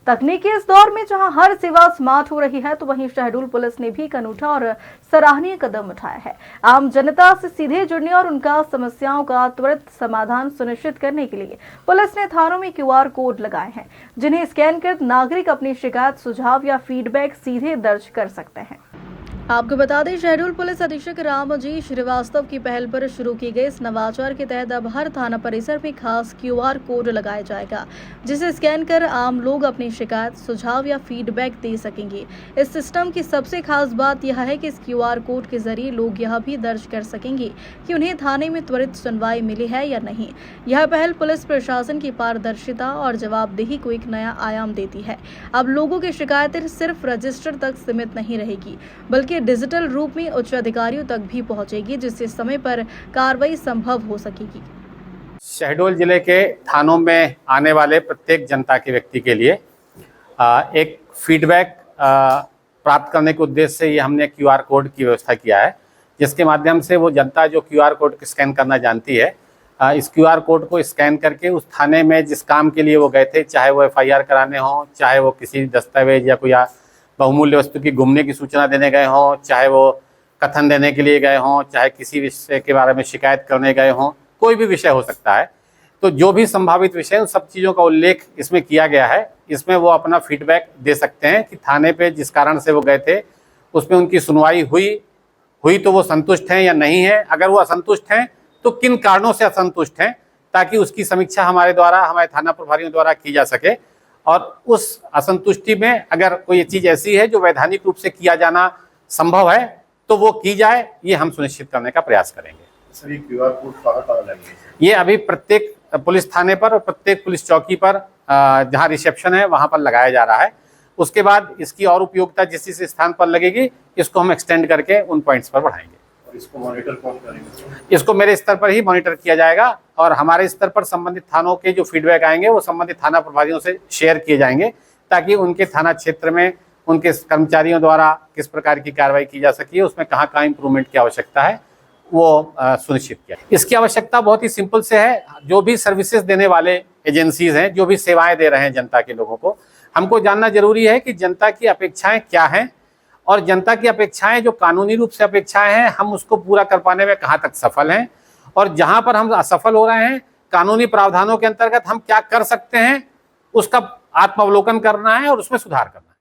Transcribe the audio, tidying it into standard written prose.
तकनीक के इस दौर में जहां हर सेवा स्मार्ट हो रही है, तो वहीं शहडोल पुलिस ने भी एक अनूठा और सराहनीय कदम उठाया है। आम जनता से सीधे जुड़ने और उनका समस्याओं का त्वरित समाधान सुनिश्चित करने के लिए पुलिस ने थानों में QR कोड लगाए हैं, जिन्हें स्कैन कर नागरिक अपनी शिकायत, सुझाव या फीडबैक सीधे दर्ज कर सकते हैं। आपको बता दें, शहडोल पुलिस अधीक्षक रामजी श्रीवास्तव की पहल पर शुरू की गई इस नवाचार के तहत अब हर थाना परिसर में खास QR कोड लगाया जाएगा, जिसे स्कैन कर आम लोग अपनी शिकायत, सुझाव या फीडबैक दे सकेंगे। इस सिस्टम की सबसे खास बात यह है कि इस QR कोड के जरिए लोग यह भी दर्ज कर सकेंगे कि उन्हें थाने में त्वरित सुनवाई मिली है या नहीं। यह पहल पुलिस प्रशासन की पारदर्शिता और जवाबदेही को एक नया आयाम देती है। अब लोगों की शिकायतें सिर्फ रजिस्टर तक सीमित नहीं रहेगी, बल्कि डिजिटल रूप में उच्च अधिकारियों तक भी पहुंचेगी, जिससे समय पर कार्रवाई संभव हो सकेगी। शहडोल जिले के थानों में आने वाले प्रत्येक जनता के व्यक्ति के लिए एक फीडबैक प्राप्त करने के उद्देश्य से ये हमने QR कोड की व्यवस्था किया है, जिसके माध्यम से वो जनता जो QR कोड को स्कैन करना जानती है, इस QR कोड को स्कैन करके उस थाने में जिस काम के लिए वो गए थे, चाहे वो FIR कराने हों, चाहे वो किसी दस्तावेज या कोई बहुमूल्य वस्तु की गुमने की सूचना देने गए हों, चाहे वो कथन देने के लिए गए हों, चाहे किसी विषय के बारे में शिकायत करने गए हों, कोई भी विषय हो सकता है। तो जो भी संभावित विषय, उन सब चीज़ों का उल्लेख इसमें किया गया है। इसमें वो अपना फीडबैक दे सकते हैं कि थाने पे जिस कारण से वो गए थे उसमें उनकी सुनवाई हुई तो वो संतुष्ट हैं या नहीं है। अगर वो असंतुष्ट हैं तो किन कारणों से असंतुष्ट हैं, ताकि उसकी समीक्षा हमारे थाना प्रभारियों द्वारा की जा सके। और उस असंतुष्टि में अगर कोई चीज़ ऐसी है जो वैधानिक रूप से किया जाना संभव है तो वो की जाए, ये हम सुनिश्चित करने का प्रयास करेंगे। सर, ये QR कोड कहाँ लगेगा? ये अभी प्रत्येक पुलिस थाने पर और प्रत्येक पुलिस चौकी पर जहाँ रिसेप्शन है वहाँ पर लगाया जा रहा है। उसके बाद इसकी और उपयोगिता जिस जिस स्थान पर लगेगी, इसको हम एक्सटेंड करके उन पॉइंट्स पर बढ़ाएंगे। इसको मॉनिटर कौन करेगा? इसको मेरे स्तर पर ही मॉनिटर किया जाएगा और हमारे स्तर पर संबंधित थानों के जो फीडबैक आएंगे वो संबंधित थाना प्रभारियों से शेयर किए जाएंगे, ताकि उनके थाना क्षेत्र में उनके कर्मचारियों द्वारा किस प्रकार की कार्रवाई की जा सकी है, उसमें कहाँ कहाँ इंप्रूवमेंट की आवश्यकता है, वो सुनिश्चित किया। इसकी आवश्यकता बहुत ही सिंपल से है। जो भी सर्विसेज देने वाले एजेंसीज हैं, जो भी सेवाएं दे रहे हैं जनता के लोगों को, हमको जानना जरूरी है कि जनता की अपेक्षाएं क्या हैं और जनता की अपेक्षाएं जो कानूनी रूप से अपेक्षाएं हैं, हम उसको पूरा कर पाने में कहाँ तक सफल हैं, और जहां पर हम असफल हो रहे हैं कानूनी प्रावधानों के अंतर्गत हम क्या कर सकते हैं, उसका आत्मावलोकन करना है और उसमें सुधार करना है।